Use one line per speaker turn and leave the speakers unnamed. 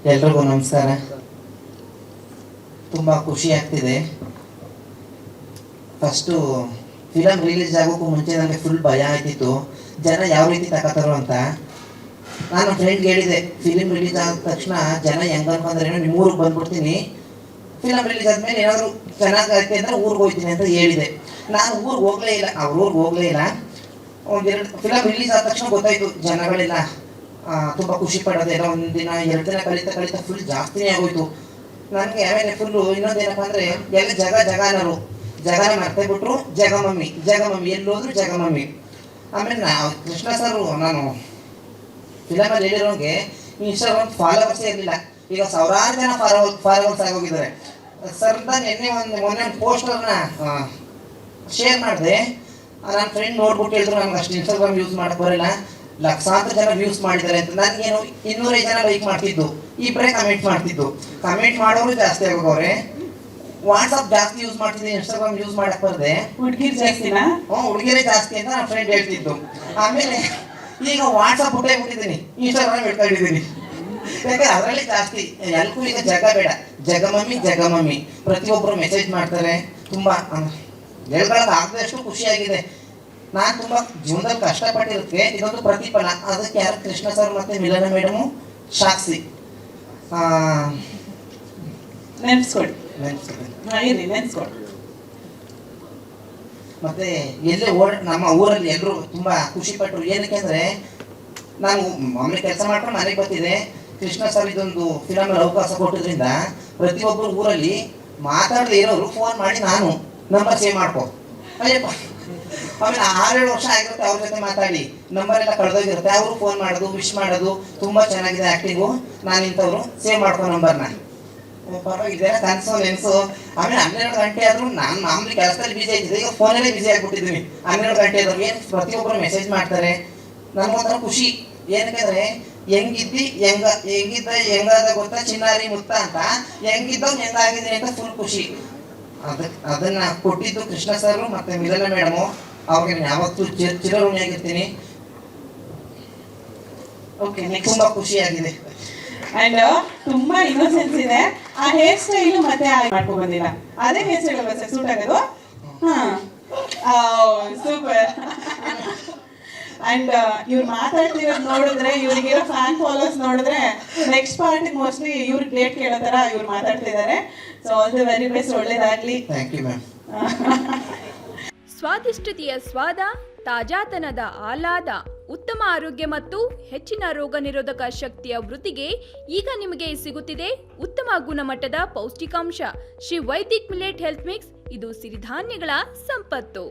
ಎಲ್ರಿಗೂ ನಮಸ್ಕಾರ. ತುಂಬ ಖುಷಿ ಆಗ್ತಿದೆ. ಫಸ್ಟು ಫಿಲಮ್ ರಿಲೀಸ್ ಆಗೋಕ್ಕೂ ಮುಂಚೆ ನನಗೆ ಫುಲ್ ಭಯ ಆಯ್ತಿತ್ತು, ಜನ ಯಾವ ರೀತಿ ತಗೋತಾರೋ ಅಂತ. ನಾನು ಫ್ರೆಂಡ್ಗೆ ಹೇಳಿದೆ, ಫಿಲಿಮ್ ರಿಲೀಸ್ ಆದ ತಕ್ಷಣ ಜನ ಹೆಂಗೆ ಅನ್ಕೊಂಡ್ರೆ ನಿಮ್ಮ ಊರಿಗೆ ಬಂದ್ಬಿಡ್ತೀನಿ, ಫಿಲಮ್ ರಿಲೀಸ್ ಆದಮೇಲೆ ಏನಾದರೂ ಚೆನ್ನಾಗೈತೆ ಅಂದರೆ ಊರಿಗೆ ಹೋಗ್ತೀನಿ ಅಂತ ಹೇಳಿದೆ. ನಾನು ಊರಿಗೆ ಹೋಗಲೇ ಇಲ್ಲ, ಅವ್ರ ಊರಿಗೆ ಹೋಗಲೇ ಇಲ್ಲ. ಒಂದೆರಡು ಫಿಲಮ್ ರಿಲೀಸ್ ಆದ ತಕ್ಷಣ ಗೊತ್ತಾಯಿತು ಜನಗಳೆಲ್ಲ ತುಂಬ ಖುಷಿ ಪಡೋದೆಲ್ಲ. ಒಂದು ದಿನ 2 ದಿನ ಕಳೀತಾ ಫುಲ್ ಜಾಸ್ತಿನೇ ಆಗೋಯ್ತು ನನಗೆ. ಆಮೇಲೆ ಫುಲ್ಲು ಇನ್ನೊಂದೇನಪ್ಪ ಅಂದರೆ ಎಲ್ಲ ಜಗನರು ಜಗನ ಮರ್ತೇ ಬಿಟ್ರು, ಜಗಮಮ್ಮಿ ಎಲ್ಲೋದ್ರು ಜಗಮಮ್ಮಿ. ಆಮೇಲೆ ಕೃಷ್ಣ ಸರ್ ನಾನು ಫಿಲಮಲ್ಲಿ ಹೇಳಿರೋಂಗೆ ಇನ್ಸ್ಟಾಗ್ರಾಮ್ ಫಾಲೋವರ್ಸೇ ಇರಲಿಲ್ಲ, ಈಗ ಸಾವಿರಾರು ಜನ ಫಾಲೋವರ್ಸ್ ಆಗೋಗಿದ್ದಾರೆ. ಸರ್ದ ಮೊನ್ನೆ ಒಂದು ಪೋಸ್ಟರ್ನ ಶೇರ್ ಮಾಡಿದೆ. ನನ್ನ ಫ್ರೆಂಡ್ ನೋಡ್ಬಿಟ್ಟು ಹೇಳಿದ್ರು ನಮ್ಗೆ ಅಷ್ಟು ಇನ್ಸ್ಟಾಗ್ರಾಮ್ ಯೂಸ್ ಮಾಡಕ್ಕೆ ಬರಲ್ಲ, ಲಕ್ಷಾಂತರ ಜನ ವ್ಯೂಸ್ ಮಾಡಿದ್ದಾರೆ ಅಂತ. ನನಗೇನು 200 ಜನ ಲೈಕ್ ಮಾಡ್ತಿದ್ದು, ಇಬ್ಬರೇ ಕಮೆಂಟ್ ಮಾಡ್ತಿದ್ದು. ಕಮೆಂಟ್ ಮಾಡೋರು ಜಾಸ್ತಿ ಆಗೋಗವ್ರೆ. ವಾಟ್ಸಪ್ ಜಾಸ್ತಿ ಯೂಸ್ ಮಾಡ್ತಿದ್ದೆ, ಇನ್ಸ್ಟಾಗ್ರಾಮ್ ಯೂಸ್ ಮಾಡಕ್ಕೆ ಬರದೆ.
ಹುಡುಗಿರು ಜಾಸ್ತಿನಾ?
ಹುಡುಗಿರೇ ಜಾಸ್ತಿ ಅಂತ ನನ್ನ ಫ್ರೆಂಡ್ ಹೇಳ್ತಿದ್ದು. ಆಮೇಲೆ ಈಗ ವಾಟ್ಸಪ್ ಬಿಟ್ಟಿದ್ದೀನಿ, ಇನ್ಸ್ಟಾಗ್ರಾಮ್ ಇಟ್ಕೊಂಡಿದ್ದೀನಿ. ಯಾಕಂದ್ರೆ ಅದರಲ್ಲಿ ಜಾಸ್ತಿ ಎಲ್ಗೂ ಈಗ ಜಗ ಬೇಡ, ಜಗಮಮ್ಮಿ ಪ್ರತಿಯೊಬ್ಬರು ಮೆಸೇಜ್ ಮಾಡ್ತಾರೆ. ತುಂಬ ಹೇಳ್ಕೊಳ್ಳೋಕೆ ಆಗದಷ್ಟು ಖುಷಿಯಾಗಿದೆ. ನಾನು ತುಂಬ ಜೀವನದಲ್ಲಿ ಕಷ್ಟಪಟ್ಟಿರೋದಕ್ಕೆ ಇದೊಂದು ಪ್ರತಿಫಲ. ಅದಕ್ಕೆ ಯಾರು ಕೃಷ್ಣ ಸರ್ ಮತ್ತು ಮಿಲನ ಮೇಡಮು ಸಾಕ್ಷಿ.
ನೆನ್ಸ್ಕೊಡಿ.
ಮತ್ತೆ ಎಲ್ಲೇ ನಮ್ಮ ಊರಲ್ಲಿ ಎಲ್ಲರೂ ತುಂಬ ಖುಷಿ ಪಟ್ಟರು. ಏನಕ್ಕೆ ಅಂದರೆ ನಾನು ಒಮ್ಮೆ ಕೆಲಸ ಮಾಡ್ಕೊಂಡು ಮನೆಗೆ ಬರ್ತಿದ್ದೆ. ಕೃಷ್ಣ ಸರ್ ಇದೊಂದು ಫಿಲಮಲ್ಲಿ ಅವಕಾಶ ಕೊಟ್ಟದ್ರಿಂದ ಪ್ರತಿಯೊಬ್ಬರು ಊರಲ್ಲಿ ಮಾತಾಡದೆ ಇರೋರು ಫೋನ್ ಮಾಡಿ ನಾನು ನಂಬರ್ ಸೇವ್ ಮಾಡ್ಕೊ ಅಯ್ಯಪ್ಪ. ಆಮೇಲೆ 6-7 ವರ್ಷ ಆಗಿರುತ್ತೆ ಅವ್ರ ಜೊತೆ ಮಾತಾಡಿ, ನಂಬರ್ ಎಲ್ಲ ಕಳೆದೋಗಿರುತ್ತೆ. ಅವರು ಫೋನ್ ಮಾಡೋದು, ವಿಶ್ ಮಾಡೋದು, ತುಂಬ ಚೆನ್ನಾಗಿದೆ ಆ್ಯಕ್ಟಿಂಗು, ನಾನು ಇಂಥವ್ರು ಸೇವ್ ಮಾಡ್ಕೊ ನಂಬರ್ನ. ಪರವಾಗಿದೆಯಲ್ಲ ಕನಸು ನೆನಸು. ಆಮೇಲೆ 12 ಗಂಟೆ ಆದರೂ ನಾನು ಮಾಮೂಲಿ ಕೆಲಸದಲ್ಲಿ ಬಿಸಿ ಆಯ್ತಿದ್ದೆ, ಈಗ ಫೋನಲ್ಲೇ ಬಿಸಿ ಆಗಿಬಿಟ್ಟಿದ್ದೀನಿ. 12 ಗಂಟೆ ಆದರೂ ಏನು ಪ್ರತಿಯೊಬ್ಬರು ಮೆಸೇಜ್ ಮಾಡ್ತಾರೆ. ನನಗೊಂಥರ ಖುಷಿ. ಏನಕ್ಕೆ ಹೆಂಗಾದ ಗೊತ್ತಾ ಚಿನ್ನಾರಿ ಮುತ್ತ ಅಂತ, ಹೆಂಗಾಗಿದ್ದೀನಿ ಅಂತ ಫುಲ್ ಖುಷಿ. ಅದನ್ನ ಕೊಟ್ಟಿದ್ದು ಕೃಷ್ಣ ಸರ್ ಮತ್ತೆ ಮಿಲನ ಮೇಡಮು, ಅವ್ರಿಗೆ ಯಾವತ್ತೂ ಚಿರಋಣಿಯಾಗಿರ್ತೀನಿ. ತುಂಬಾ ಖುಷಿಯಾಗಿದೆ.
ಅಂಡ್ ತುಂಬಾ ಇನ್ನೋಸೆನ್ಸ್ ಇದೆ. ಆ ಹೇರ್ ಸ್ಟೈಲ್ ಮತ್ತೆ ಮಾಡ್ಕೊಂಡ್ ಬಂದಿಲ್ಲ, ಅದೇ ಹೇರ್ ಸ್ಟೈಲ್ ಸೂಟ್ ಆಗೋದು. ಸೂಪರ್. ಅಂಡ್ ಇವ್ರು ಮಾತಾಡ್ತಿರೋದು ನೋಡಿದ್ರೆ, ಇವ್ರಿಗಿರೋ ಫ್ಯಾನ್ ಫಾಲೋವರ್ಸ್ ನೋಡಿದ್ರೆ ನೆಕ್ಸ್ಟ್ ಪಾರ್ಟ್ ಮೋಸ್ಟ್ಲಿ ಇವ್ರಿಗೆ ಡೇಟ್ ಕೇಳೋ ತರ ಇವ್ರು ಮಾತಾಡ್ತಿದ್ದಾರೆ. So all the very best, ಒಳ್ಳೇದಾಗ್ಲಿ.
Thank you ma'am.
ಸ್ವಾದಿಷ್ಟತೆಯ ಸ್ವಾದ, ತಾಜಾತನದ ಆಹ್ಲಾದ, ಉತ್ತಮ ಆರೋಗ್ಯ ಮತ್ತು ಹೆಚ್ಚಿನ ರೋಗ ನಿರೋಧಕ ಶಕ್ತಿಯ ವೃದ್ಧಿಗೆ ಈಗ ನಿಮಗೆ ಸಿಗುತ್ತಿದೆ ಉತ್ತಮ ಗುಣಮಟ್ಟದ ಪೌಷ್ಟಿಕಾಂಶ. Shri Vaidik millet health mix. ಇದು ಸಿರಿಧಾನ್ಯಗಳ ಸಂಪತ್ತು.